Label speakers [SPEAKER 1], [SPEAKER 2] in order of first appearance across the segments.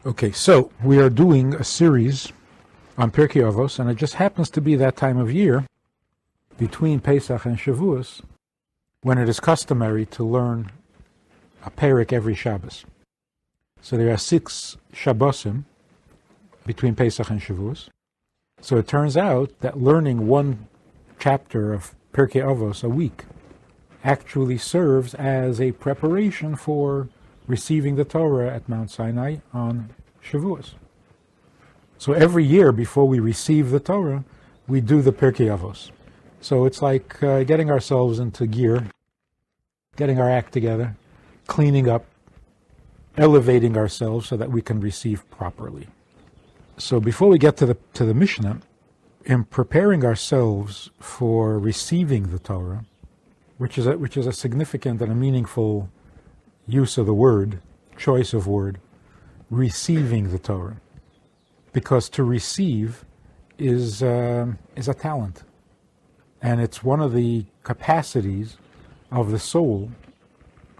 [SPEAKER 1] Okay, so we are doing a series on Pirkei Avos, and it just happens to be that time of year between Pesach and Shavuos when it is customary to learn a Perek every Shabbos. So there are 6 Shabbosim between Pesach and Shavuos. So it turns out that learning one chapter of Pirkei Avos a week actually serves as a preparation for receiving the Torah at Mount Sinai on Shavuos. So every year before we receive the Torah, we do the Pirkei Avos. So it's like getting ourselves into gear, getting our act together, cleaning up, elevating ourselves so that we can receive properly. So before we get to the Mishnah, in preparing ourselves for receiving the Torah, which is a significant and a meaningful use of the word, choice of word, receiving the Torah, because to receive is a talent, and it's one of the capacities of the soul.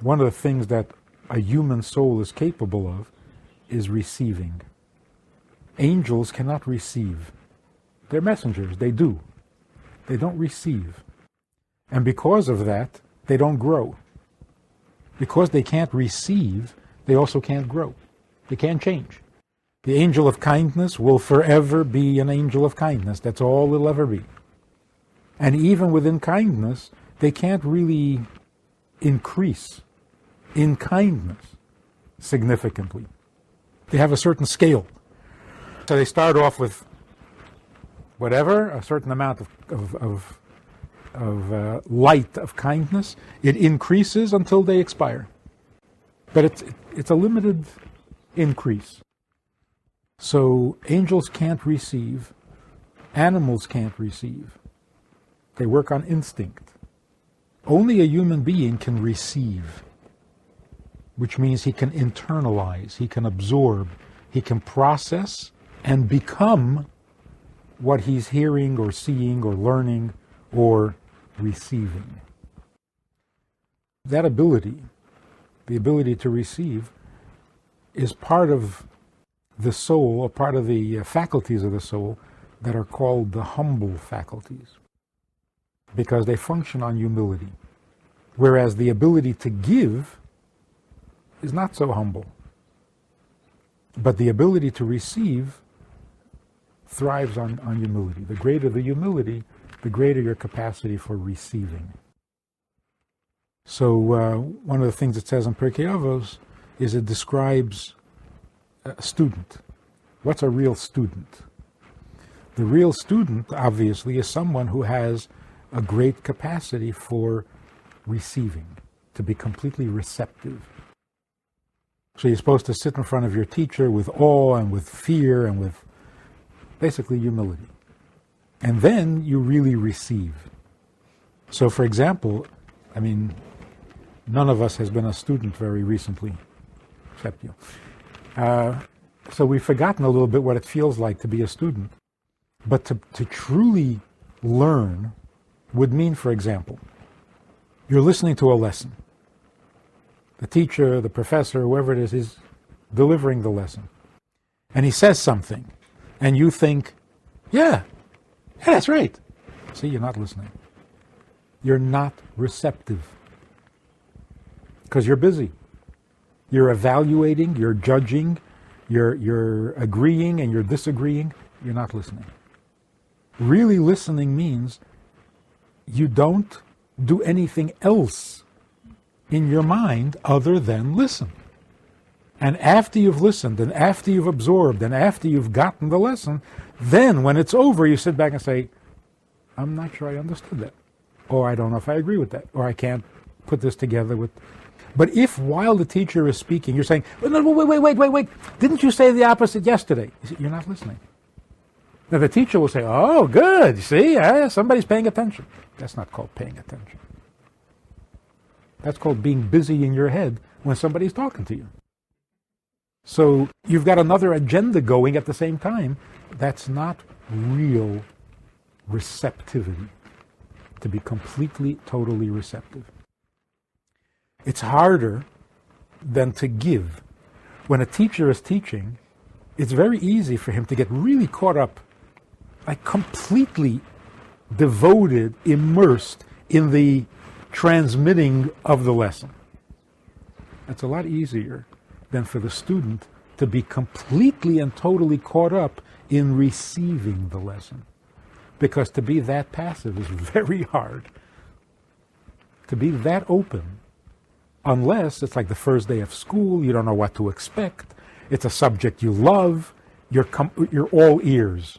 [SPEAKER 1] One of the things that a human soul is capable of is receiving. Angels cannot receive. They're messengers, they do. They don't receive. And because of that, they don't grow. Because they can't receive, they also can't grow. They can't change. The angel of kindness will forever be an angel of kindness. That's all it'll ever be. And even within kindness, they can't really increase in kindness significantly. They have a certain scale. So they start off with whatever, a certain amount of light of kindness. It increases until they expire. But it's a limited increase. So angels can't receive, animals can't receive. They work on instinct. Only a human being can receive, which means he can internalize, he can absorb, he can process and become what he's hearing or seeing or learning or receiving. That ability, the ability to receive, is part of the soul, or part of the faculties of the soul that are called the humble faculties, because they function on humility. Whereas the ability to give is not so humble. But the ability to receive thrives on humility. The greater the humility, the greater your capacity for receiving. So one of the things it says in Pirkei Avos is it describes a student. What's a real student? The real student, obviously, is someone who has a great capacity for receiving, to be completely receptive. So you're supposed to sit in front of your teacher with awe and with fear and with basically humility. And then you really receive. So for example, none of us has been a student very recently, except you. So we've forgotten a little bit what it feels like to be a student. But to truly learn would mean, for example, you're listening to a lesson. The teacher, the professor, whoever it is delivering the lesson. And he says something. And you think, yeah, that's right. See, you're not listening. You're not receptive. Because you're busy. You're evaluating, you're judging, you're agreeing and you're disagreeing. You're not listening. Really listening means you don't do anything else in your mind other than listen. And after you've listened, and after you've absorbed, and after you've gotten the lesson, then when it's over, you sit back and say, I'm not sure I understood that. Or I don't know if I agree with that. Or I can't put this together with... But if while the teacher is speaking, you're saying, no, wait, didn't you say the opposite yesterday? You're not listening. Now the teacher will say, oh, good, see, somebody's paying attention. That's not called paying attention. That's called being busy in your head when somebody's talking to you. So you've got another agenda going at the same time. That's not real receptivity, to be completely, totally receptive. It's harder than to give. When a teacher is teaching, it's very easy for him to get really caught up, like completely devoted, immersed in the transmitting of the lesson. It's a lot easier than for the student to be completely and totally caught up in receiving the lesson. Because to be that passive is very hard. To be that open, unless it's like the first day of school, you don't know what to expect, it's a subject you love, you're all ears,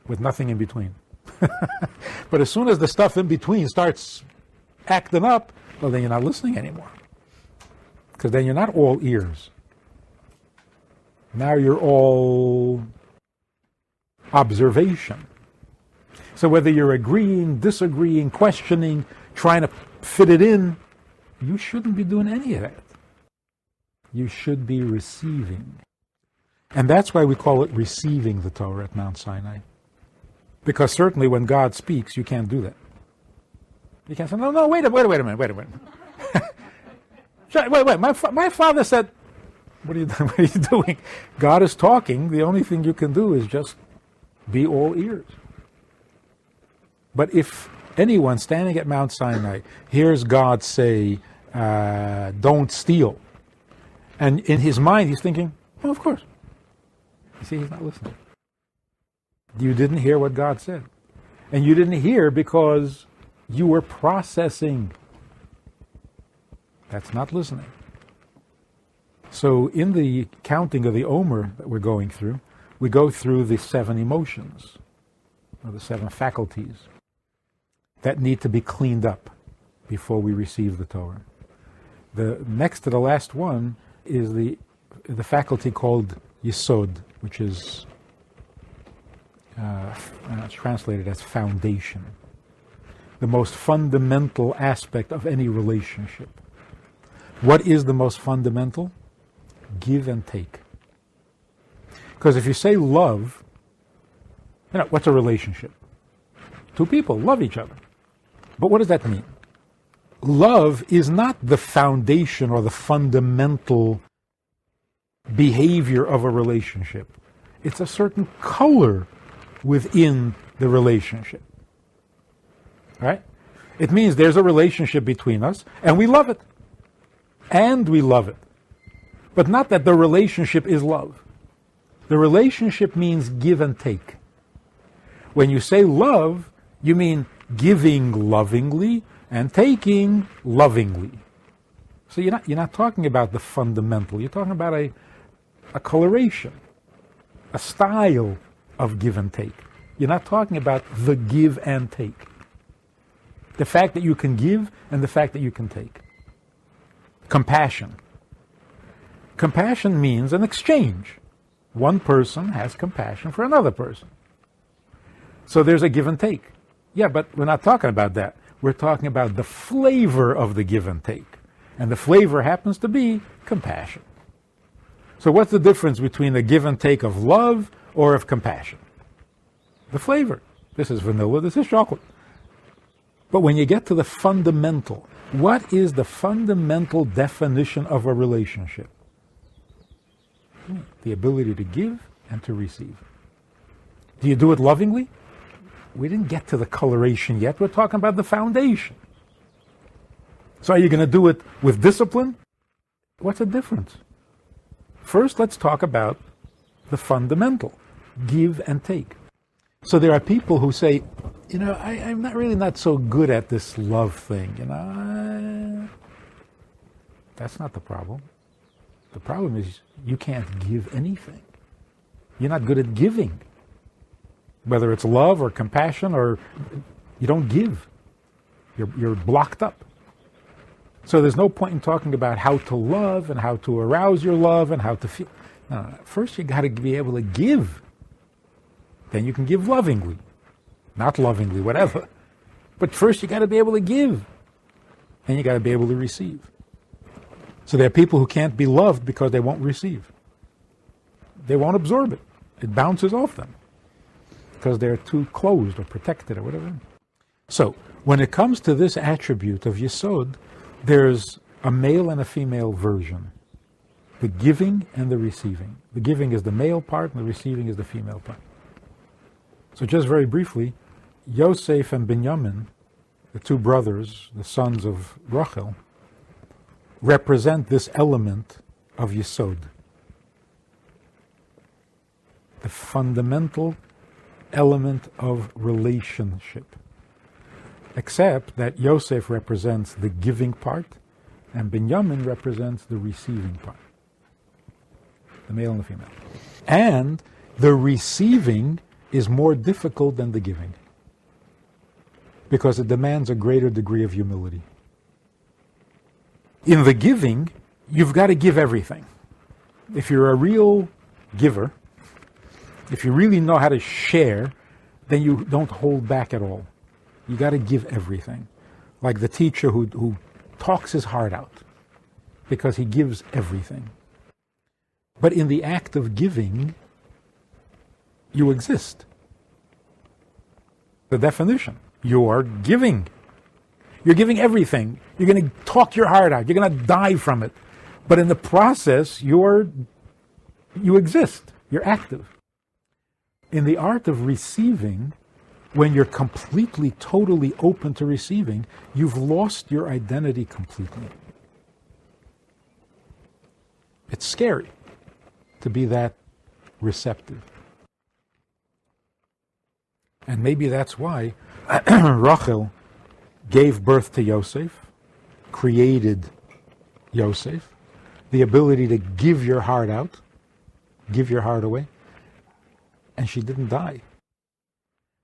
[SPEAKER 1] with nothing in between. But as soon as the stuff in between starts acting up, well, then you're not listening anymore. Because then you're not all ears. Now you're all observation. So whether you're agreeing, disagreeing, questioning, trying to fit it in, you shouldn't be doing any of that. You should be receiving. And that's why we call it receiving the Torah at Mount Sinai. Because certainly when God speaks, you can't do that. You can't say, no, wait a minute. Wait, my father said, what are you doing? God is talking. The only thing you can do is just be all ears. But if anyone standing at Mount Sinai hears God say, don't steal, and in his mind he's thinking, well, of course. You see, he's not listening. You didn't hear what God said. And you didn't hear because you were processing. That's not listening. So in the counting of the Omer that we're going through, we go through the 7 emotions, or the 7 faculties, that need to be cleaned up before we receive the Torah. The next to the last one is the faculty called Yesod, which is it's translated as foundation. The most fundamental aspect of any relationship. What is the most fundamental? Give and take. Because if you say love, what's a relationship? 2 people love each other. But what does that mean? Love is not the foundation or the fundamental behavior of a relationship. It's a certain color within the relationship. Right? It means there's a relationship between us, and we love it. And we love it. But not that the relationship is love. The relationship means give and take. When you say love, you mean giving lovingly and taking lovingly. So you're not talking about the fundamental. You're talking about a coloration, a style of give and take. You're not talking about the give and take. The fact that you can give and the fact that you can take. Compassion. Compassion means an exchange. One person has compassion for another person. So there's a give and take. Yeah, but we're not talking about that. We're talking about the flavor of the give and take. And the flavor happens to be compassion. So what's the difference between the give and take of love or of compassion? The flavor. This is vanilla, this is chocolate. But when you get to the fundamental, what is the fundamental definition of a relationship? The ability to give and to receive. Do you do it lovingly? We didn't get to the coloration yet. We're talking about the foundation. So are you going to do it with discipline? What's the difference? First, let's talk about the fundamental. Give and take. So there are people who say, I'm not so good at this love thing. That's not the problem. The problem is you can't give anything. You're not good at giving. Whether it's love or compassion, or you don't give. You're blocked up. So there's no point in talking about how to love and how to arouse your love and how to feel. No. First you got to be able to give. Then you can give lovingly. Not lovingly, whatever. But first you got to be able to give. And you got to be able to receive. So there are people who can't be loved because they won't receive. They won't absorb it. It bounces off them. Because they're too closed or protected or whatever. So, when it comes to this attribute of Yesod, there's a male and a female version. the giving and the receiving. The giving is the male part and the receiving is the female part. So just very briefly, Yosef and Binyamin, the two brothers, the sons of Rachel, represent this element of Yesod, the fundamental element of relationship. Except that Yosef represents the giving part and Binyamin represents the receiving part, the male and the female. And the receiving is more difficult than the giving because it demands a greater degree of humility. In the giving, you've got to give everything. If you're a real giver, if you really know how to share, then you don't hold back at all. You got to give everything. Like the teacher who talks his heart out because he gives everything. But in the act of giving, you exist. The definition, you're giving. You're giving everything. You're going to talk your heart out. You're going to die from it. But in the process, you exist. You're active. In the art of receiving, when you're completely, totally open to receiving, you've lost your identity completely. It's scary to be that receptive. And maybe that's why Rachel gave birth to Yosef, created Yosef, the ability to give your heart out, give your heart away, and she didn't die.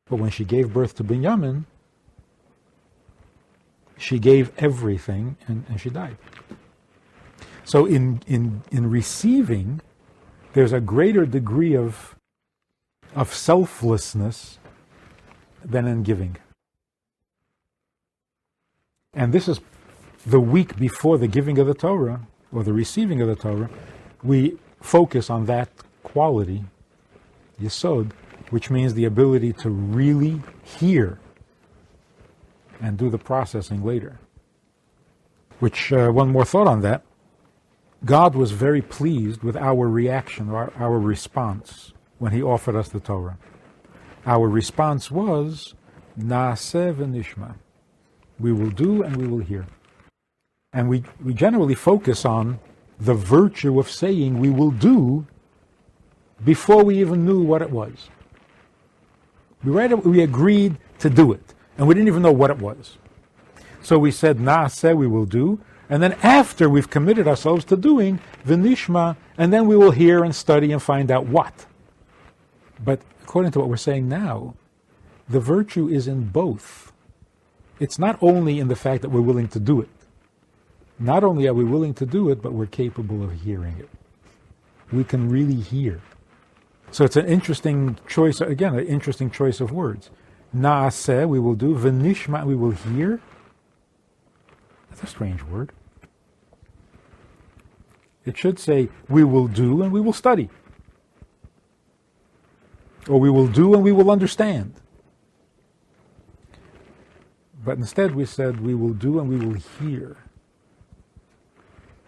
[SPEAKER 1] But when she gave birth to Binyamin, she gave everything and she died. So in receiving, there's a greater degree of selflessness than in giving. And this is the week before the giving of the Torah, or the receiving of the Torah, we focus on that quality, Yesod, which means the ability to really hear and do the processing later. Which, one more thought on that, God was very pleased with our reaction, or our response, when He offered us the Torah. Our response was, Naaseh v'nishma. We will do and we will hear. And we generally focus on the virtue of saying we will do before we even knew what it was. We agreed to do it, and we didn't even know what it was. So we said, Naaseh, we will do, and then after we've committed ourselves to doing, v'nishma, and then we will hear and study and find out what. But according to what we're saying now, the virtue is in both. It's not only in the fact that we're willing to do it. Not only are we willing to do it, but we're capable of hearing it. We can really hear. So it's an interesting choice, again, an interesting choice of words. Naaseh, we will do. V'nishma, we will hear. That's a strange word. It should say, we will do and we will study. Or we will do and we will understand. But instead we said, we will do and we will hear.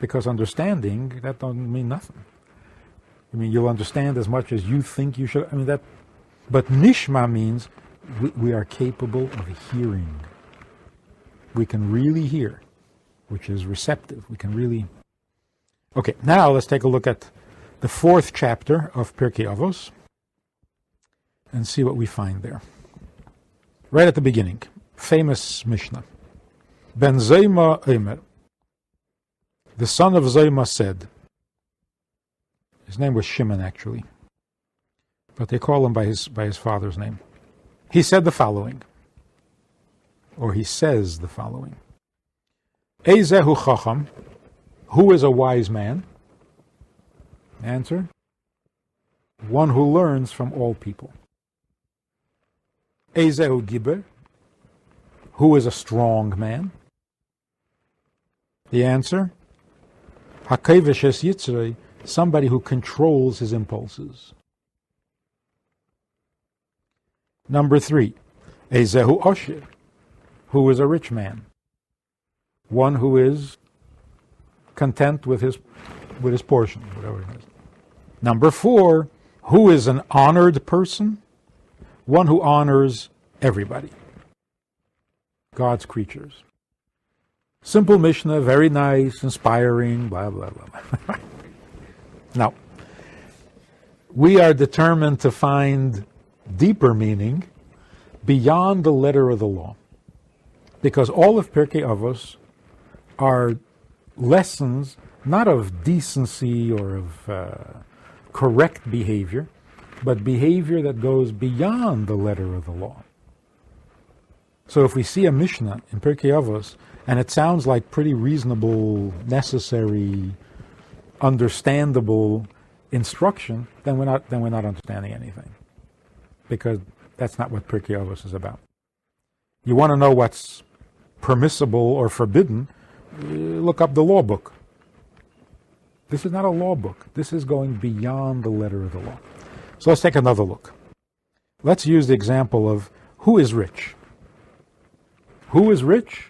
[SPEAKER 1] Because understanding, that don't mean nothing. I mean, you'll understand as much as you think you should. I mean, but nishma means we are capable of hearing. We can really hear, which is receptive. We can really... Okay, now let's take a look at the 4th chapter of Pirkei Avos and see what we find there. Right at the beginning, famous Mishnah. Ben Zayma Eimer, the son of Zayma, said, his name was Shimon actually, but they call him by his father's name. He said the following, or he says the following. Eizehu chacham, who is a wise man? Answer, one who learns from all people. Eizehu giber, who is a strong man? The answer, hakevesh es yitzrei, somebody who controls his impulses. Number 3, Eizehu Osher, who is a rich man, one who is content with his with his portion, whatever it is. Number 4, who is an honored person? One who honors everybody. God's creatures. Simple Mishnah, very nice, inspiring, blah, blah, blah. Now, we are determined to find deeper meaning beyond the letter of the law. Because all of Pirkei Avos are lessons not of decency or of correct behavior, but behavior that goes beyond the letter of the law. So if we see a Mishnah in Pirkei Avos, and it sounds like pretty reasonable, necessary, understandable instruction, then we're not understanding anything. Because that's not what Pirkei Avos is about. You want to know what's permissible or forbidden, look up the law book. This is not a law book. This is going beyond the letter of the law. So let's take another look. Let's use the example of who is rich. Who is rich?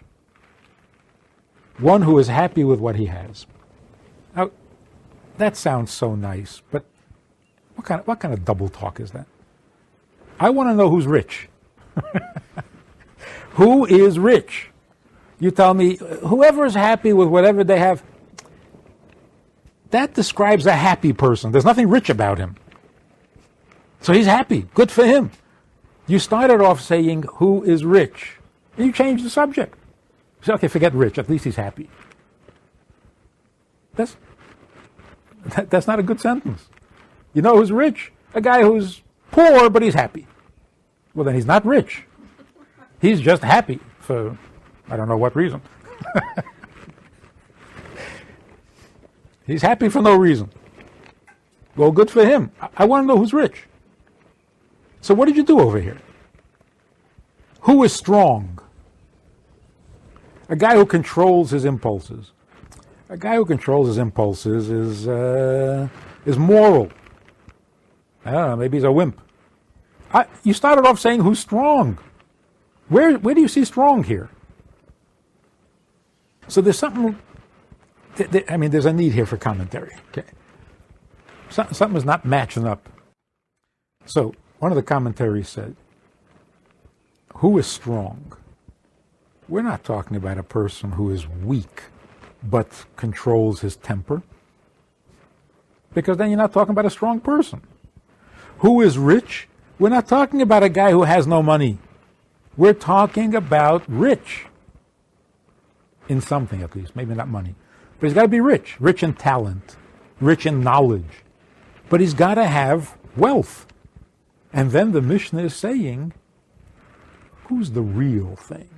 [SPEAKER 1] One who is happy with what he has. Now, that sounds so nice, but what kind of double talk is that? I want to know who's rich. Who is rich? You tell me, whoever is happy with whatever they have, that describes a happy person. There's nothing rich about him. So he's happy. Good for him. You started off saying, who is rich? And you changed the subject. You say, okay, forget rich. At least he's happy. That's not a good sentence. You know who's rich? A guy who's poor, but he's happy. Well, then he's not rich. He's just happy for, I don't know what reason. He's happy for no reason. Well, good for him. I want to know who's rich. So what did you do over here? Who is strong? A guy who controls his impulses. A guy who controls his impulses is moral. I don't know, maybe he's a wimp. You started off saying who's strong. Where do you see strong here? So there's something, there's a need here for commentary. Okay, something is not matching up. So one of the commentaries said, who is strong? We're not talking about a person who is weak but controls his temper, because then you're not talking about a strong person. Who is rich? We're not talking about a guy who has no money. We're talking about rich. In something at least, maybe not money. But he's got to be rich. Rich in talent, rich in knowledge. But he's got to have wealth. And then the Mishnah is saying, who's the real thing?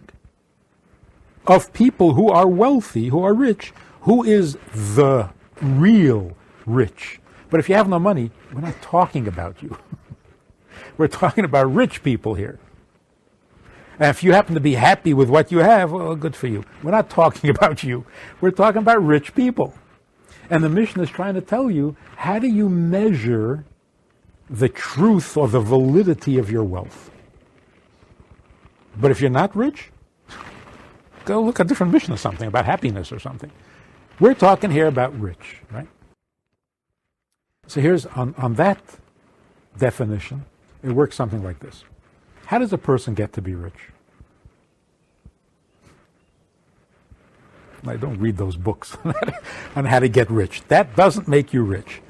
[SPEAKER 1] Of people who are wealthy, who are rich, who is the real rich? But if you have no money, we're not talking about you. We're talking about rich people here. And if you happen to be happy with what you have, well, good for you. We're not talking about you. We're talking about rich people. And the Mishnah is trying to tell you, how do you measure the truth or the validity of your wealth? But if you're not rich, go look at a different Mishnah, something about happiness or something. We're talking here about rich, right? So here's, on that definition, it works something like this. How does a person get to be rich? I don't read those books on how to get rich. That doesn't make you rich.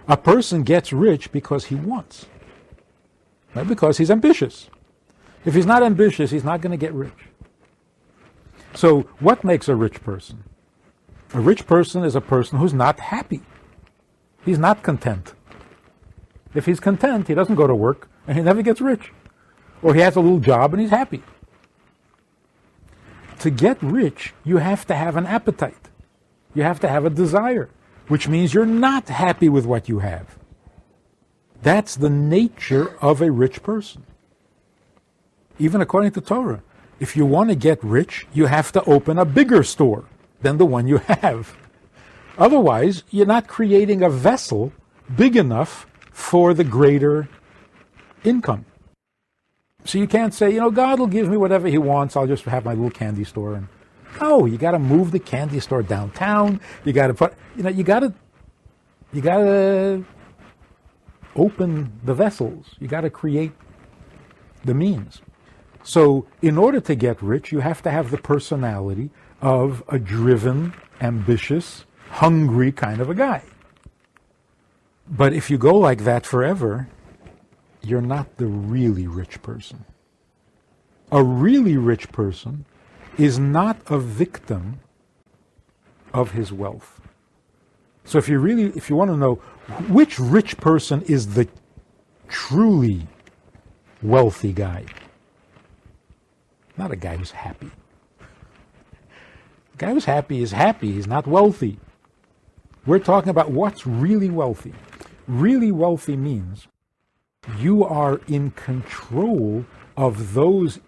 [SPEAKER 1] A person gets rich because he wants, right? Because he's ambitious. If he's not ambitious, he's not going to get rich. So what makes a rich person? A rich person is a person who's not happy. He's not content. If he's content, he doesn't go to work and he never gets rich. Or he has a little job and he's happy. To get rich, you have to have an appetite. You have to have a desire, which means you're not happy with what you have. That's the nature of a rich person. Even according to Torah, if you want to get rich, you have to open a bigger store than the one you have. Otherwise, you're not creating a vessel big enough for the greater income. So you can't say, God will give me whatever he wants, I'll just have my little candy store. No, you got to move the candy store downtown. You got to You got to open the vessels. You got to create the means. So in order to get rich, you have to have the personality of a driven, ambitious, hungry kind of a guy. But if you go like that forever, you're not the really rich person. A really rich person is not a victim of his wealth. So if you want to know which rich person is the truly wealthy guy, not a guy who's happy. A guy who's happy is happy, he's not wealthy. We're talking about what's really wealthy. Really wealthy means you are in control of those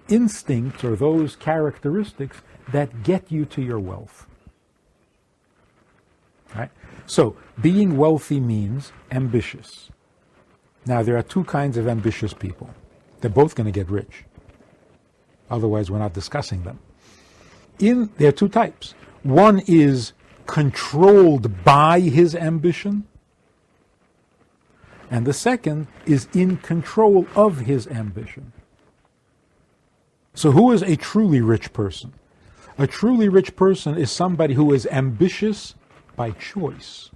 [SPEAKER 1] instincts or those characteristics that get you to your wealth. Right? So, being wealthy means ambitious. Now, there are two kinds of ambitious people. They're both going to get rich. Otherwise, we're not discussing them. There are two types. One is controlled by his ambition, and the second is in control of his ambition. So who is a truly rich person? A truly rich person is somebody who is ambitious by choice,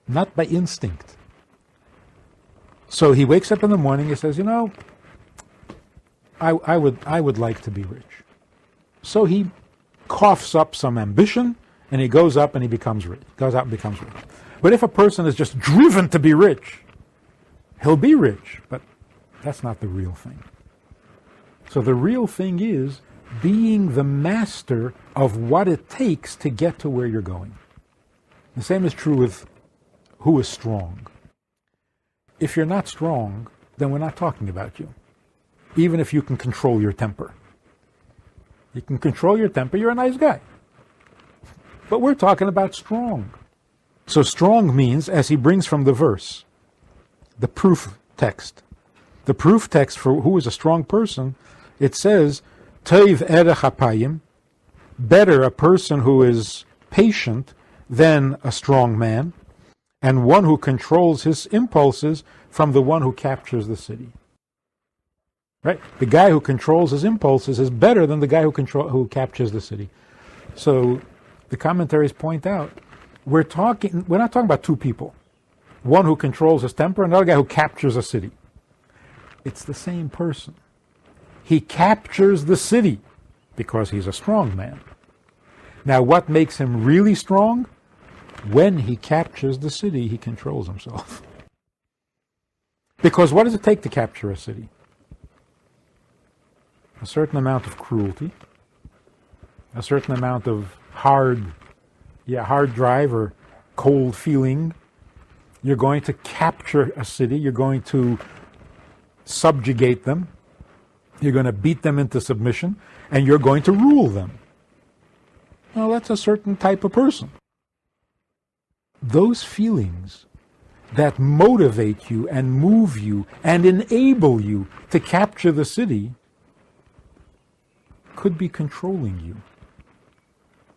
[SPEAKER 1] not by instinct. So he wakes up in the morning, he says, you know, I would like to be rich. So he coughs up some ambition, and he goes up and he becomes rich. Goes out and becomes rich. But if a person is just driven to be rich, he'll be rich. But that's not the real thing. So the real thing is being the master of what it takes to get to where you're going. The same is true with who is strong. If you're not strong, then we're not talking about you. Even if you can control your temper. You can control your temper, you're a nice guy. But we're talking about strong. So strong means, as he brings from the verse, the proof text. The proof text for who is a strong person, it says, Toiv erech hapayim, better a person who is patient than a strong man, and one who controls his impulses from the one who captures the city. Right? The guy who controls his impulses is better than the guy who captures the city. So the commentaries point out, we're not talking about two people. One who controls his temper, another guy who captures a city. It's the same person. He captures the city because he's a strong man. Now, what makes him really strong? When he captures the city, he controls himself. Because what does it take to capture a city? A certain amount of cruelty, a certain amount of hard drive or cold feeling. You're going to capture a city, you're going to subjugate them, you're going to beat them into submission, and you're going to rule them. Well, that's a certain type of person. Those feelings that motivate you and move you and enable you to capture the city could be controlling you.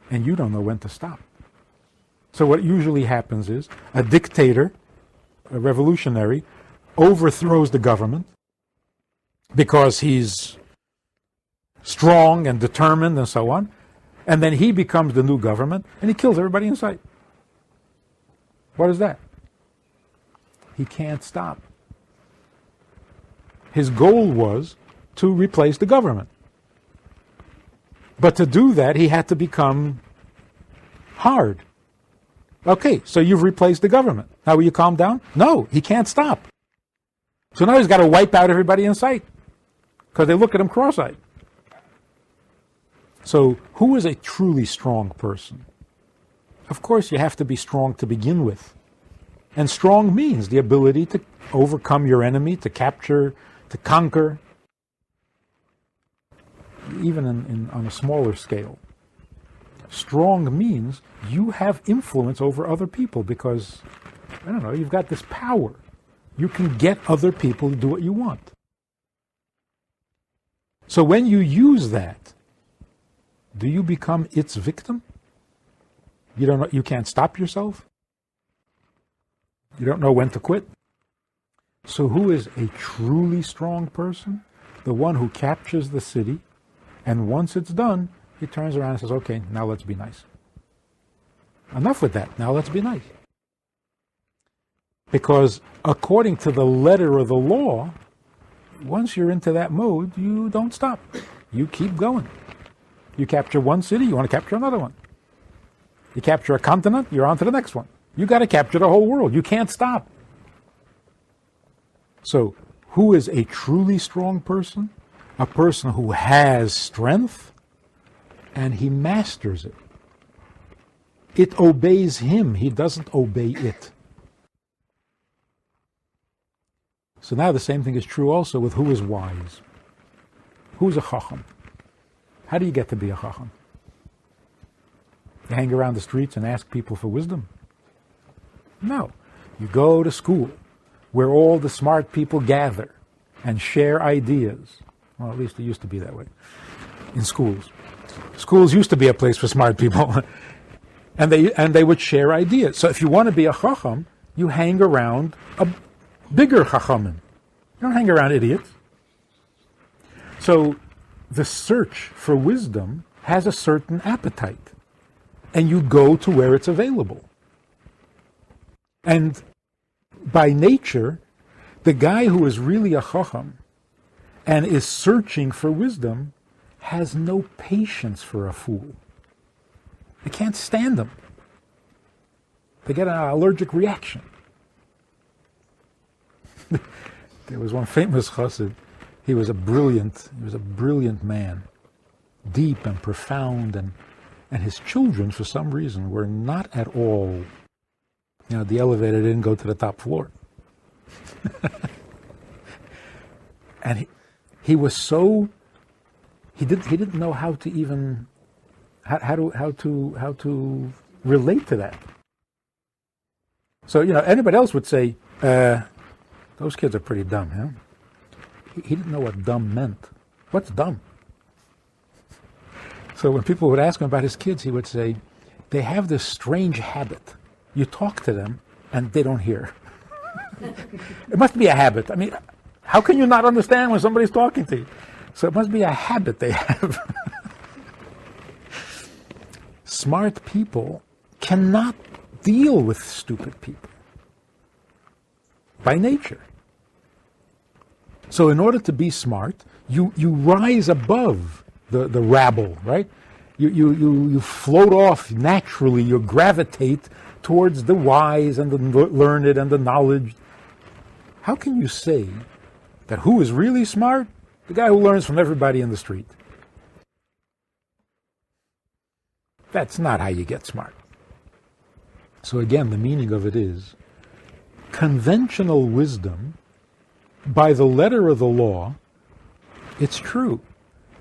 [SPEAKER 1] And you don't know when to stop. So what usually happens is a dictator, a revolutionary, overthrows the government because he's strong and determined and so on, and then he becomes the new government and he kills everybody in sight. What is that? He can't stop. His goal was to replace the government. But to do that, he had to become hard. Okay, so you've replaced the government. Now will you calm down? No, he can't stop. So now he's got to wipe out everybody in sight because they look at him cross-eyed. So who is a truly strong person? Of course, you have to be strong to begin with. And strong means the ability to overcome your enemy, to capture, to conquer, even on a smaller scale. Strong means you have influence over other people because, you've got this power. You can get other people to do what you want. So when you use that, do you become its victim? You don't know, you can't stop yourself. You don't know when to quit. So who is a truly strong person? The one who captures the city, and once it's done, he turns around and says, okay, now let's be nice. Enough with that. Now let's be nice. Because according to the letter of the law, once you're into that mode, you don't stop. You keep going. You capture one city, you want to capture another one. You capture a continent, you're on to the next one. You got to capture the whole world. You can't stop. So, who is a truly strong person? A person who has strength and he masters it. It obeys him. He doesn't obey it. So now the same thing is true also with who is wise. Who's a chacham? How do you get to be a chacham? You hang around the streets and ask people for wisdom? No. You go to school where all the smart people gather and share ideas. Well, at least it used to be that way in schools. Schools used to be a place for smart people. and they would share ideas. So if you want to be a chacham, you hang around a bigger chachamim. You don't hang around idiots. So the search for wisdom has a certain appetite, and you go to where it's available. And by nature, the guy who is really a chacham and is searching for wisdom has no patience for a fool. They can't stand them. They get an allergic reaction. There was one famous chassid. He was a brilliant man, deep and profound, and his children, for some reason, were not at all. The elevator didn't go to the top floor, and he was so he didn't know how to even how to relate to that. So anybody else would say, those kids are pretty dumb, huh? He didn't know what dumb meant. What's dumb? So when people would ask him about his kids, he would say, they have this strange habit. You talk to them, and they don't hear. It must be a habit. I mean, how can you not understand when somebody's talking to you? So it must be a habit they have. Smart people cannot deal with stupid people by nature. So in order to be smart, you rise above the rabble, right? You float off naturally, you gravitate towards the wise and the learned and the knowledge. How can you say that who is really smart? The guy who learns from everybody in the street. That's not how you get smart. So again, the meaning of it is conventional wisdom. By the letter of the law, it's true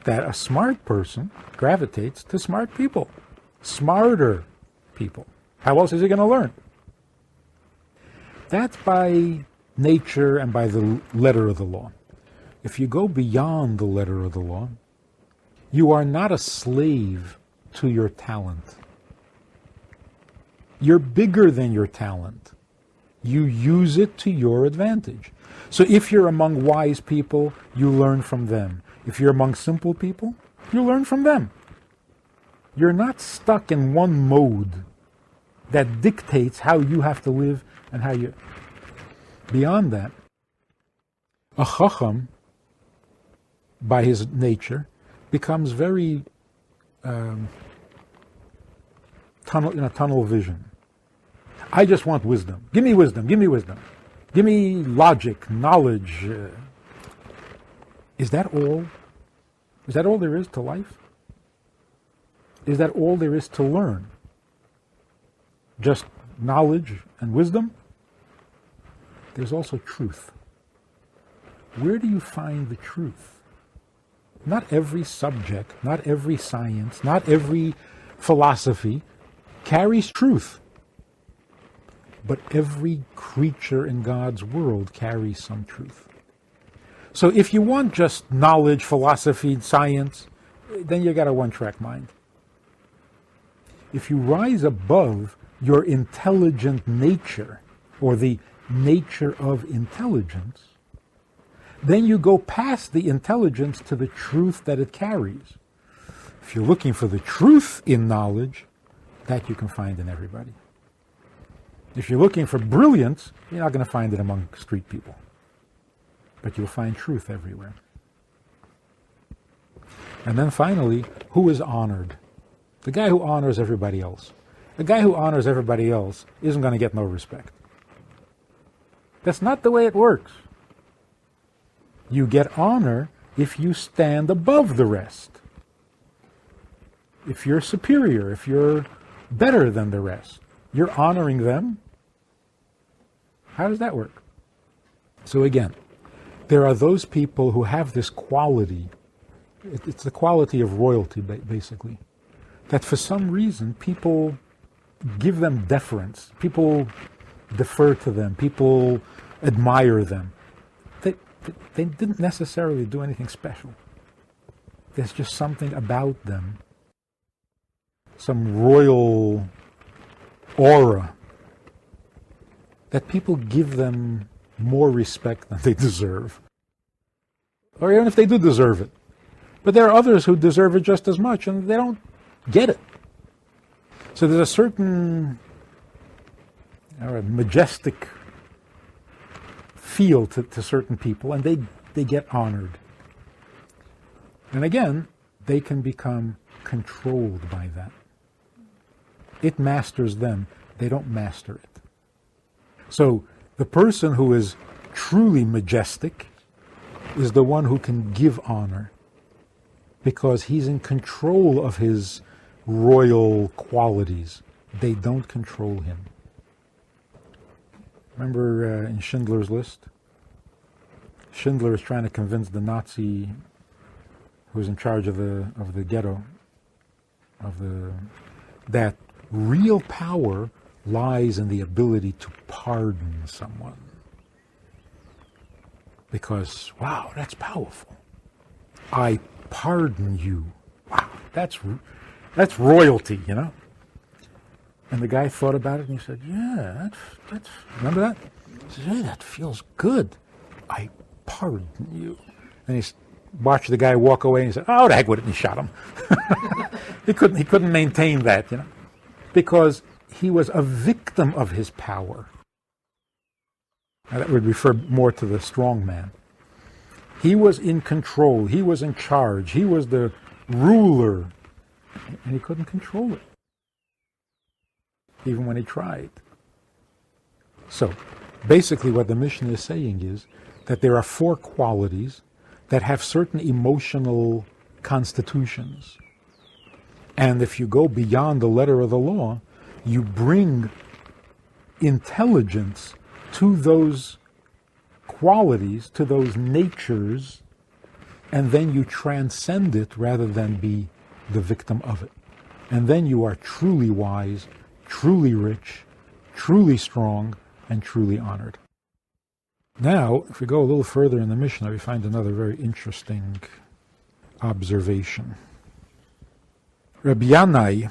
[SPEAKER 1] that a smart person gravitates to smart people, smarter people. How else is he going to learn? That's by nature and by the letter of the law. If you go beyond the letter of the law, you are not a slave to your talent. You're bigger than your talent. You use it to your advantage. So if you're among wise people, you learn from them. If you're among simple people, you learn from them. You're not stuck in one mode that dictates how you have to live and how you... Beyond that, a chacham, by his nature, becomes very tunnel vision. I just want wisdom. Give me wisdom. Give me wisdom. Give me logic, knowledge. Is that all? Is that all there is to life? Is that all there is to learn? Just knowledge and wisdom? There's also truth. Where do you find the truth? Not every subject, not every science, not every philosophy carries truth. But every creature in God's world carries some truth. So if you want just knowledge, philosophy, science, then you got a one-track mind. if you rise above your intelligent nature, or the nature of intelligence, then you go past the intelligence to the truth that it carries. If you're looking for the truth in knowledge, that you can find in everybody. If you're looking for brilliance, you're not going to find it among street people. But you'll find truth everywhere. And then finally, who is honored? The guy who honors everybody else. The guy who honors everybody else isn't going to get no respect. That's not the way it works. You get honor if you stand above the rest. If you're superior, if you're better than the rest, you're honoring them. How does that work? So again, there are those people who have this quality. It's the quality of royalty, basically, that for some reason people give them deference. People defer to them. People admire them. They didn't necessarily do anything special. There's just something about them, some royal aura, that people give them more respect than they deserve. Or even if they do deserve it. But there are others who deserve it just as much, and they don't get it. So there's a certain majestic feel to certain people, and they get honored. And again, they can become controlled by that. It masters them. They don't master it. So the person who is truly majestic is the one who can give honor, because he's in control of his royal qualities. They don't control him. Remember in Schindler's List? Schindler is trying to convince the Nazi who's in charge of the ghetto that real power lies in the ability to pardon someone. Because, wow, that's powerful. I pardon you. Wow, that's royalty, you know? And the guy thought about it and he said, yeah, that's remember that? He said, hey, that feels good. I pardon you. And he watched the guy walk away and he said, oh, the heck with it, and he shot him. He couldn't maintain that, you know? Because he was a victim of his power. Now, that would refer more to the strong man. He was in control. He was in charge. He was the ruler. And he couldn't control it, even when he tried. So, basically what the Mishnah is saying is that there are four qualities that have certain emotional constitutions. And if you go beyond the letter of the law, you bring intelligence to those qualities, to those natures, and then you transcend it rather than be the victim of it. And then you are truly wise, truly rich, truly strong, and truly honored. Now, if we go a little further in the Mishnah, we find another very interesting observation. Rabbi Yanai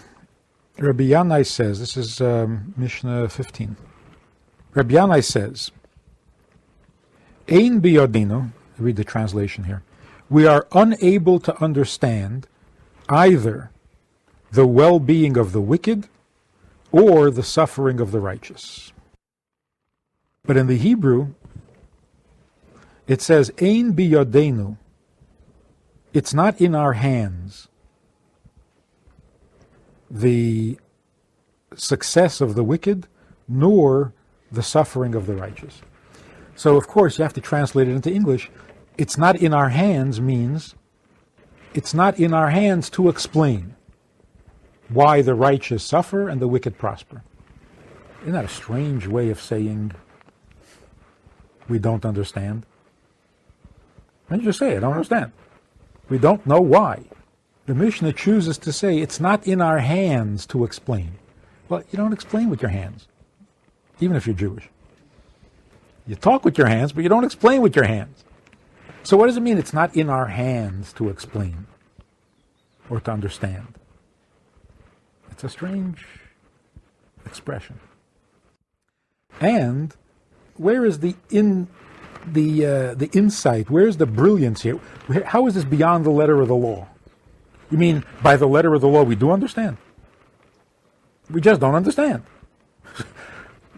[SPEAKER 1] says, this is Mishnah 15. Rabbi Yanai says, Ein biyodinu, read the translation here, we are unable to understand either the well-being of the wicked or the suffering of the righteous. But in the Hebrew, it says, Ein biyodenu, it's not in our hands. The success of the wicked, nor the suffering of the righteous. So, of course, you have to translate it into English. It's not in our hands means it's not in our hands to explain why the righteous suffer and the wicked prosper. Isn't that a strange way of saying we don't understand? Why don't you just say, I don't understand? We don't know why. The Mishnah chooses to say it's not in our hands to explain. Well, you don't explain with your hands, even if you're Jewish. You talk with your hands, but you don't explain with your hands. So what does it mean it's not in our hands to explain or to understand? It's a strange expression. And where is the insight? Where is the brilliance here? How is this beyond the letter of the law? You mean by the letter of the law we do understand? We just don't understand.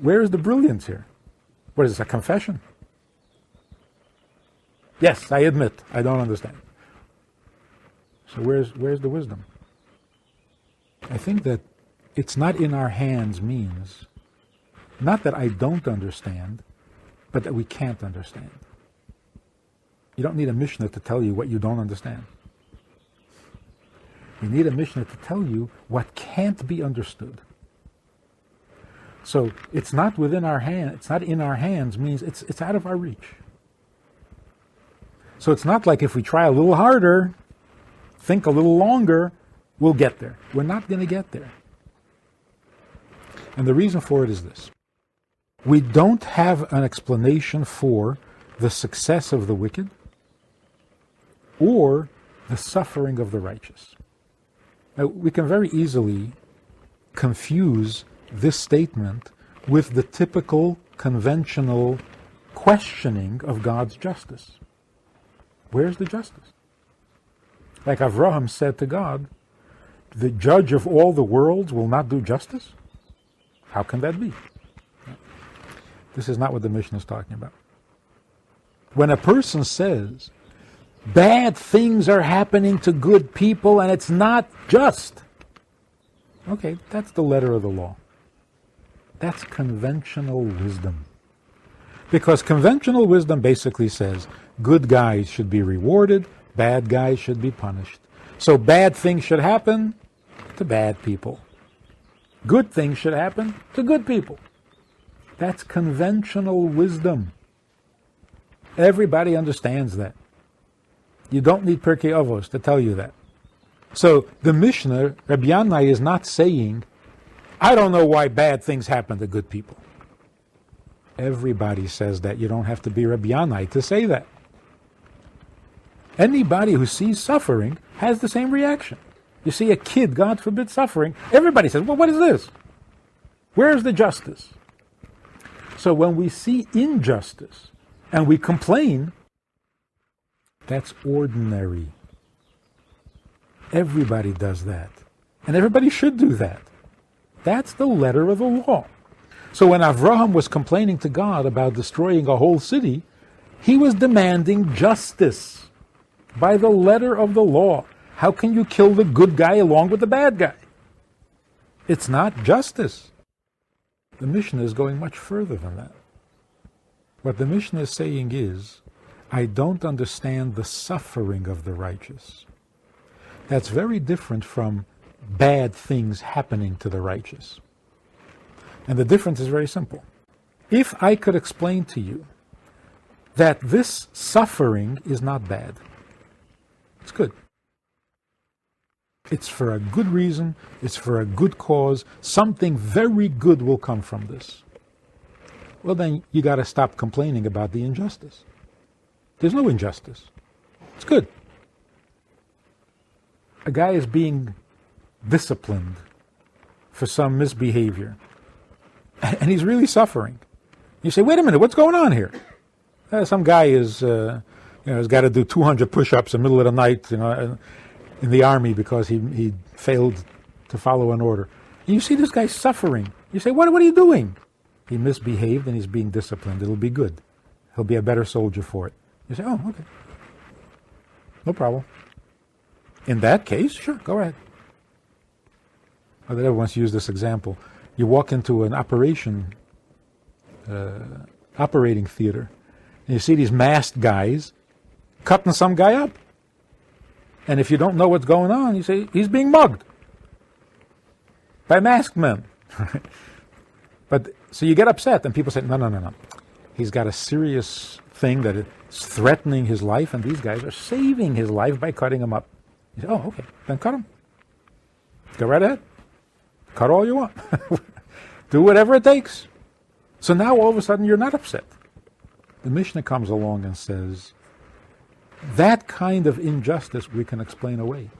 [SPEAKER 1] Where is the brilliance here? What is this, a confession? Yes, I admit, I don't understand. So where's the wisdom? I think that it's not in our hands means, not that I don't understand, but that we can't understand. You don't need a Mishnah to tell you what you don't understand. You need a Mishnah to tell you what can't be understood. So it's not within our hand, it's not in our hands means it's out of our reach. So it's not like if we try a little harder, think a little longer, we'll get there. We're not going to get there. And the reason for it is this. We don't have an explanation for the success of the wicked or the suffering of the righteous. Now, we can very easily confuse this statement with the typical conventional questioning of God's justice. Where's the justice? Like Avraham said to God, the judge of all the worlds will not do justice? How can that be? This is not what the Mishnah is talking about. When a person says, bad things are happening to good people and it's not just, okay, that's the letter of the law. That's conventional wisdom. Because conventional wisdom basically says good guys should be rewarded, bad guys should be punished. So bad things should happen to bad people. Good things should happen to good people. That's conventional wisdom. Everybody understands that. You don't need Pirkei Avos to tell you that. So the Mishnah, Rabbi Yannai, is not saying, I don't know why bad things happen to good people. Everybody says that. You don't have to be Rabbi Yannai to say that. Anybody who sees suffering has the same reaction. You see a kid, God forbid, suffering, everybody says, well, what is this? Where's the justice? So when we see injustice and we complain, that's ordinary. Everybody does that. And everybody should do that. That's the letter of the law. So when Avraham was complaining to God about destroying a whole city, he was demanding justice by the letter of the law. How can you kill the good guy along with the bad guy? It's not justice. The Mishnah is going much further than that. What the Mishnah is saying is, I don't understand the suffering of the righteous. That's very different from bad things happening to the righteous. And the difference is very simple. If I could explain to you that this suffering is not bad, it's good. It's for a good reason, it's for a good cause, something very good will come from this. Well, then you got to stop complaining about the injustice. There's no injustice. It's good. A guy is being disciplined for some misbehavior, and he's really suffering. You say, wait a minute, what's going on here? Some guy is, has got to do 200 push-ups in the middle of the night, in the army because he failed to follow an order. And you see this guy suffering. You say, what are you doing? He misbehaved and he's being disciplined. It'll be good. He'll be a better soldier for it. You say, oh, okay. No problem. In that case, sure, go ahead. Everyone wants to use this example. You walk into an operating theater, and you see these masked guys cutting some guy up. And if you don't know what's going on, you say, he's being mugged by masked men. But so you get upset, and people say, no. He's got a serious thing that is threatening his life, and these guys are saving his life by cutting him up. You say, oh, okay, then cut him. Go right ahead. Cut all you want. Do whatever it takes. So now all of a sudden you're not upset. The Mishnah comes along and says, that kind of injustice we can explain away.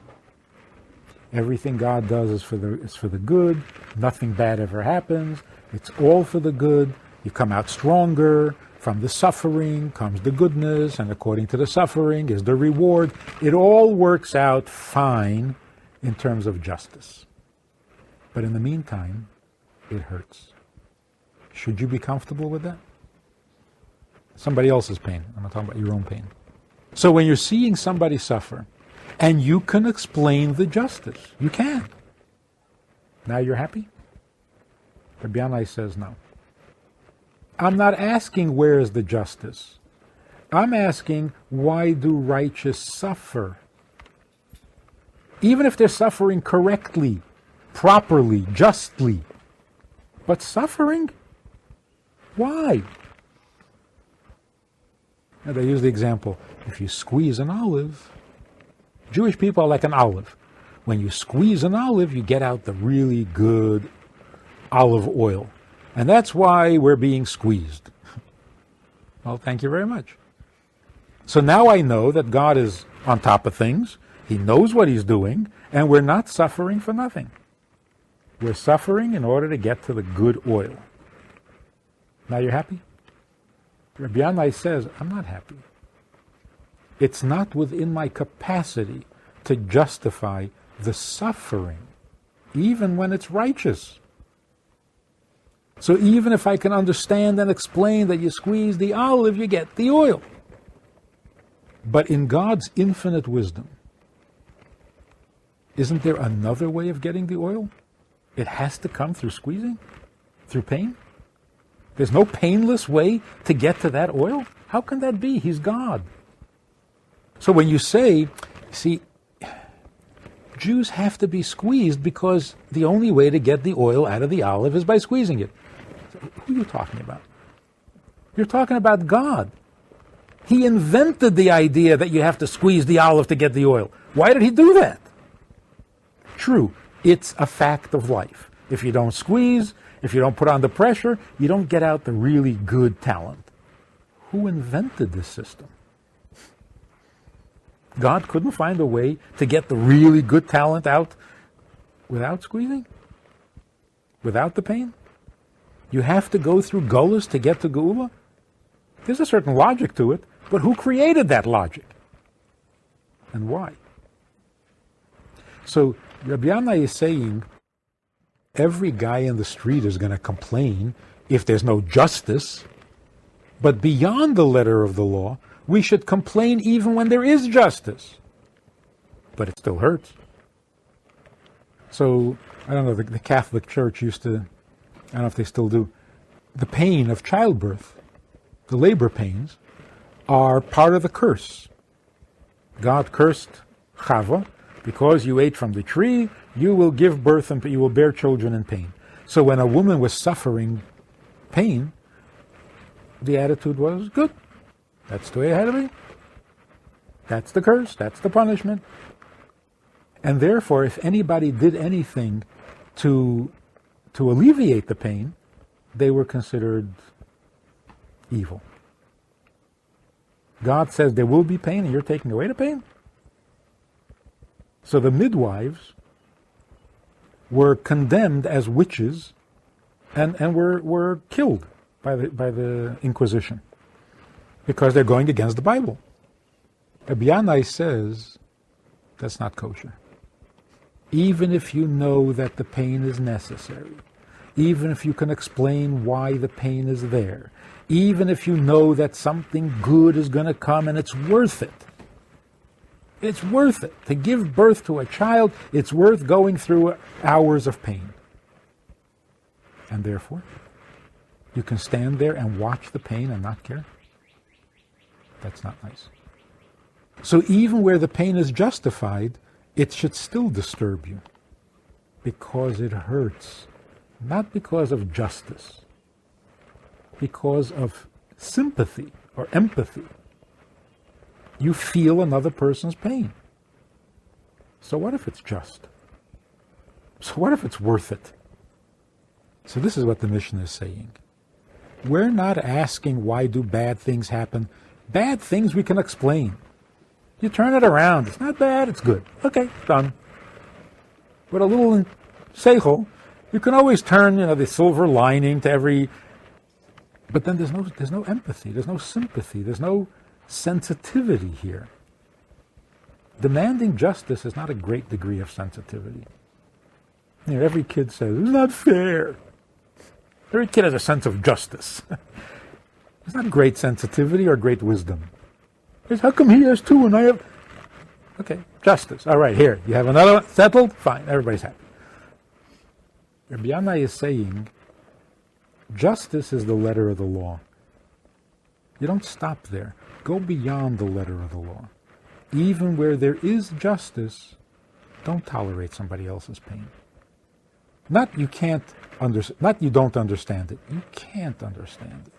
[SPEAKER 1] Everything God does is for the good. Nothing bad ever happens. It's all for the good. You come out stronger. From the suffering comes the goodness, and according to the suffering is the reward. It all works out fine in terms of justice. But in the meantime, it hurts. Should you be comfortable with that? Somebody else's pain. I'm not talking about your own pain. So when you're seeing somebody suffer, and you can explain the justice, you can. Now you're happy? Rabbi Yanai says no. I'm not asking where is the justice. I'm asking why do righteous suffer? Even if they're suffering correctly, properly, justly. But suffering? Why? Now they use the example, if you squeeze an olive, Jewish people are like an olive. When you squeeze an olive, you get out the really good olive oil. And that's why we're being squeezed. Well, thank you very much. So now I know that God is on top of things. He knows what he's doing, and we're not suffering for nothing. We're suffering in order to get to the good oil. Now you're happy? Rabbi Yanai says, I'm not happy. It's not within my capacity to justify the suffering, even when it's righteous. So even if I can understand and explain that you squeeze the olive, you get the oil. But in God's infinite wisdom, isn't there another way of getting the oil? It has to come through squeezing, through pain. There's no painless way to get to that oil. How can that be? He's God. So when you say, see, Jews have to be squeezed because the only way to get the oil out of the olive is by squeezing it. So who are you talking about? You're talking about God. He invented the idea that you have to squeeze the olive to get the oil. Why did he do that? True, it's a fact of life. If you don't squeeze, if you don't put on the pressure, you don't get out the really good talent. Who invented this system? God couldn't find a way to get the really good talent out without squeezing? Without the pain? You have to go through Golus to get to Geula? There's a certain logic to it, but who created that logic? And why? So Rabbi Yanai is saying every guy in the street is going to complain if there's no justice, but beyond the letter of the law, we should complain even when there is justice. But it still hurts. So, I don't know, the Catholic Church used to, I don't know if they still do, the pain of childbirth, the labor pains, are part of the curse. God cursed Chava, because you ate from the tree, you will give birth and you will bear children in pain. So when a woman was suffering pain, the attitude was good. That's the way it had to be. That's the curse. That's the punishment. And therefore, if anybody did anything to alleviate the pain, they were considered evil. God says there will be pain and you're taking away the pain? So the midwives were condemned as witches and were killed by the Inquisition because they're going against the Bible. Rabbi Yanai says that's not kosher. Even if you know that the pain is necessary, even if you can explain why the pain is there, even if you know that something good is going to come and it's worth it, it's worth it. To give birth to a child, it's worth going through hours of pain. And therefore, you can stand there and watch the pain and not care? That's not nice. So even where the pain is justified, it should still disturb you because it hurts. Not because of justice, because of sympathy or empathy. You feel another person's pain. So what if it's just? So what if it's worth it? So this is what the Mishnah is saying. We're not asking why do bad things happen. Bad things we can explain. You turn it around. It's not bad, it's good. Okay, done. with a little seichel, you can always turn, the silver lining to every. But then there's no empathy, there's no sympathy, there's no sensitivity here. Demanding justice is not a great degree of sensitivity. Every kid says, it's not fair. Every kid has a sense of justice. It's not great sensitivity or great wisdom. It's how come he has two and I have... Okay, justice. All right, here. You have another one settled? Fine, everybody's happy. Rabbi Yanai is saying, justice is the letter of the law. You don't stop there. Go beyond the letter of the law. Even where there is justice, don't tolerate somebody else's pain. Not you don't understand it. You can't understand it.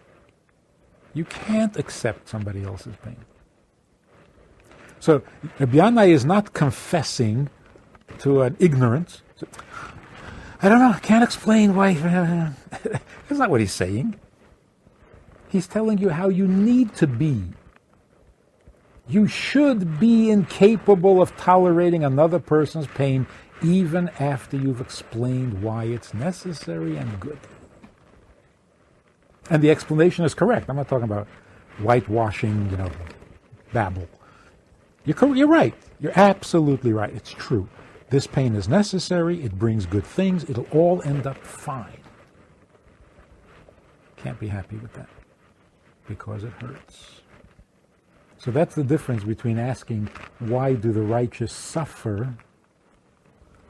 [SPEAKER 1] You can't accept somebody else's pain. So Rabbi Yanai is not confessing to an ignorance. I don't know, I can't explain why. That's not what he's saying. He's telling you how you need to be. You should be incapable of tolerating another person's pain even after you've explained why it's necessary and good. And the explanation is correct. I'm not talking about whitewashing, babble. You're right. You're absolutely right. It's true. This pain is necessary. It brings good things. It'll all end up fine. Can't be happy with that because it hurts. So that's the difference between asking, why do the righteous suffer,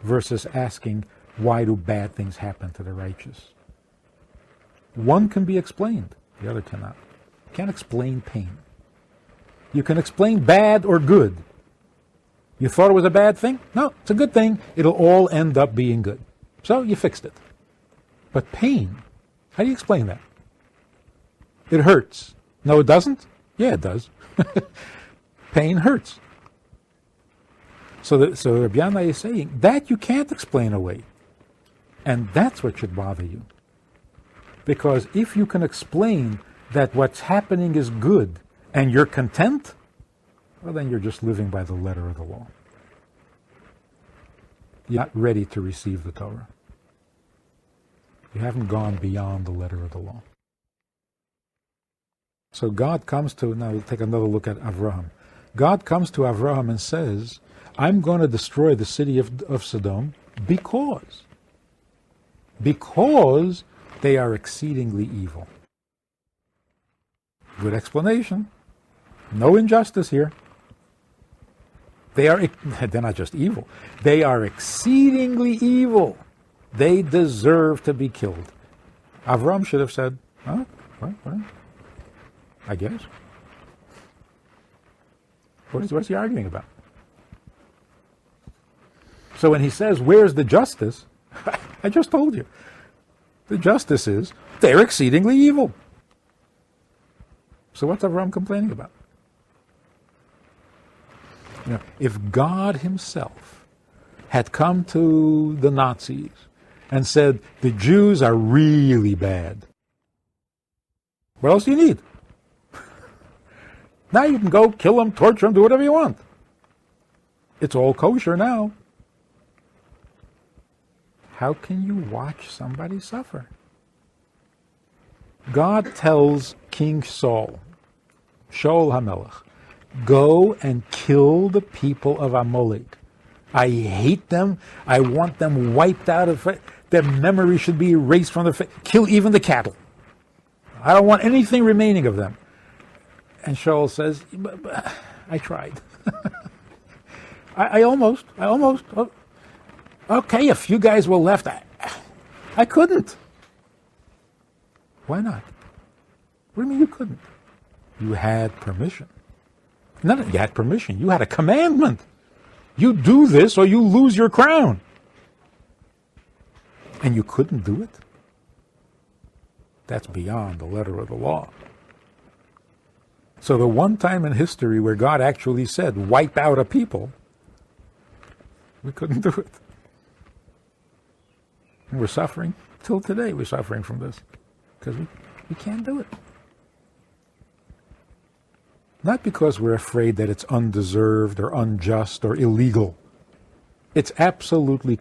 [SPEAKER 1] versus asking, why do bad things happen to the righteous? One can be explained, the other cannot. You can't explain pain. You can explain bad or good. You thought it was a bad thing? No, it's a good thing. It'll all end up being good. So you fixed it. But pain, how do you explain that? It hurts. No, it doesn't? Yeah, it does. Pain hurts. So Rabbi Yanai is saying that you can't explain away. And that's what should bother you. Because if you can explain that what's happening is good and you're content, well, then you're just living by the letter of the law. You're not ready to receive the Torah. You haven't gone beyond the letter of the law. So God comes to, now we'll take another look at Avraham. God comes to Avraham and says, I'm going to destroy the city of Sodom because they are exceedingly evil. Good explanation. No injustice here. They're not just evil. They are exceedingly evil. They deserve to be killed. Avram should have said, what? I guess. What's he arguing about? So when he says, where's the justice? I just told you. The justice is, they're exceedingly evil. So what's Avram complaining about? If God himself had come to the Nazis and said, the Jews are really bad, what else do you need? Now you can go kill them, torture them, do whatever you want. It's all kosher now. How can you watch somebody suffer? God tells King Saul, Shaul HaMelech, go and kill the people of Amalek. I hate them. I want them wiped out of it. Their memory should be erased from the face. Kill even the cattle. I don't want anything remaining of them. And Shaul says, I tried. I almost. Okay, a few guys were left. I couldn't. Why not? What do you mean you couldn't? You had permission. Not that you had permission. You had a commandment. You do this or you lose your crown. And you couldn't do it? That's beyond the letter of the law. So the one time in history where God actually said, wipe out a people, we couldn't do it. And we're suffering. Till today we're suffering from this. Because we can't do it. Not because we're afraid that it's undeserved or unjust or illegal. It's absolutely,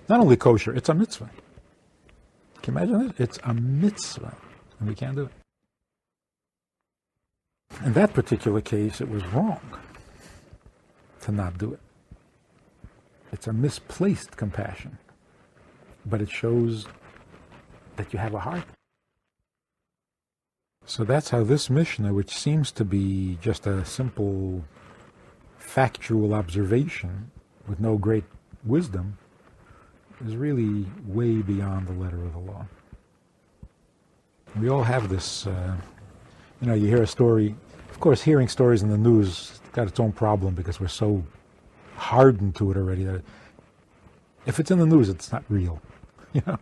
[SPEAKER 1] not only kosher, it's a mitzvah. Can you imagine this? It's a mitzvah, and we can't do it. In that particular case, it was wrong to not do it. It's a misplaced compassion, but it shows that you have a heart. So that's how this Mishnah, which seems to be just a simple factual observation with no great wisdom, is really way beyond the letter of the law. We all have this, you hear a story. Of course, hearing stories in the news has got its own problem because we're so hardened to it already that if it's in the news, it's not real. You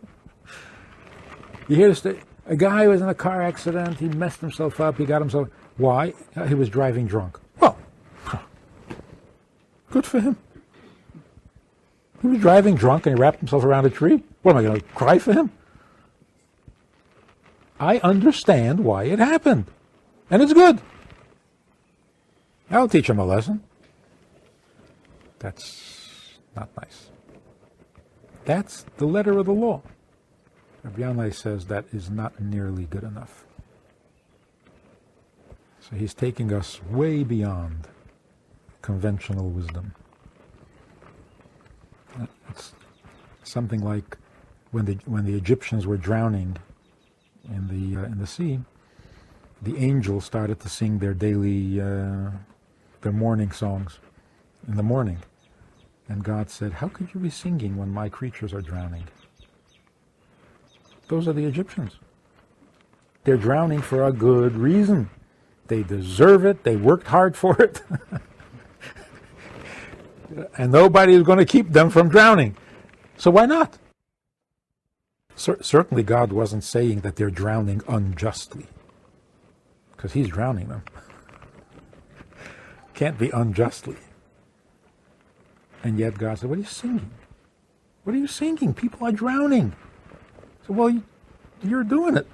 [SPEAKER 1] hear this, a guy was in a car accident, he messed himself up, he got himself... Why? He was driving drunk. Well, good for him. He was driving drunk and he wrapped himself around a tree. What, am I going to cry for him? I understand why it happened. And it's good. I'll teach him a lesson. That's not nice. That's the letter of the law. Rabbi Yanai says that is not nearly good enough. So he's taking us way beyond conventional wisdom. It's something like when the Egyptians were drowning in the sea, the angels started to sing their daily their morning songs in the morning, and God said, "How could you be singing when my creatures are drowning?" Those are the Egyptians. They're drowning for a good reason. They deserve it. They worked hard for it. And nobody is going to keep them from drowning. So why not? Certainly God wasn't saying that they're drowning unjustly, because he's drowning them. Can't be unjustly. And yet God said, what are you singing? What are you singing? People are drowning. So, well, you're doing it.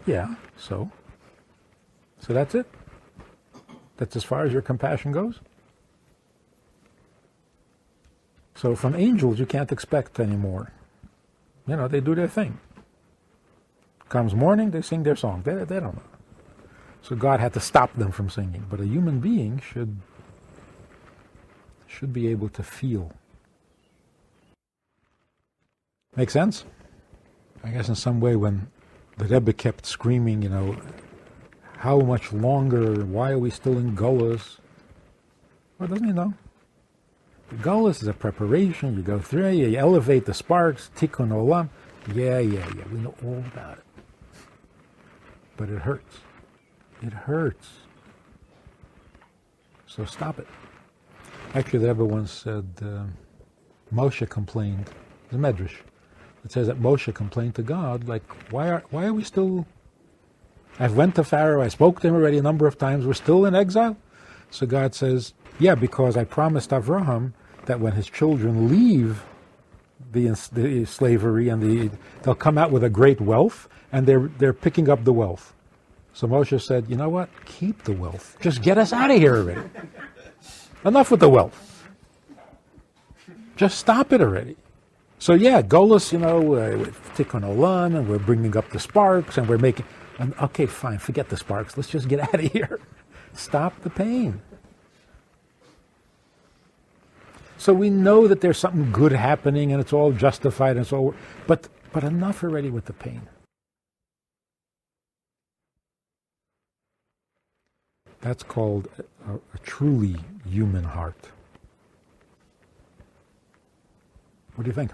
[SPEAKER 1] Yeah, so that's it? That's as far as your compassion goes? So from angels you can't expect anymore. They do their thing. Comes morning, they sing their song. They don't know. So God had to stop them from singing. But a human being should be able to feel. Make sense? I guess in some way when the Rebbe kept screaming, how much longer, why are we still in Golas? Well, doesn't he know? The Golas is a preparation, you go through, you elevate the sparks, tikkun olam. Yeah, we know all about it. But it hurts. It hurts. So stop it. Actually, the Rebbe once said, Moshe complained, the Medrash, it says that Moshe complained to God, like, why are we still... I've went to Pharaoh, I spoke to him already a number of times, we're still in exile? So God says, yeah, because I promised Avraham that when his children leave the slavery and they'll come out with a great wealth, and they're picking up the wealth. So Moshe said, you know what? Keep the wealth. Just get us out of here already. Enough with the wealth. Just stop it already. So yeah, Golas, tikkun olam, and we're bringing up the sparks, and we're making... And okay, fine, forget the sparks. Let's just get out of here. Stop the pain. So we know that there's something good happening, and it's all justified, and it's all... But enough already with the pain. That's called a truly human heart. What do you think?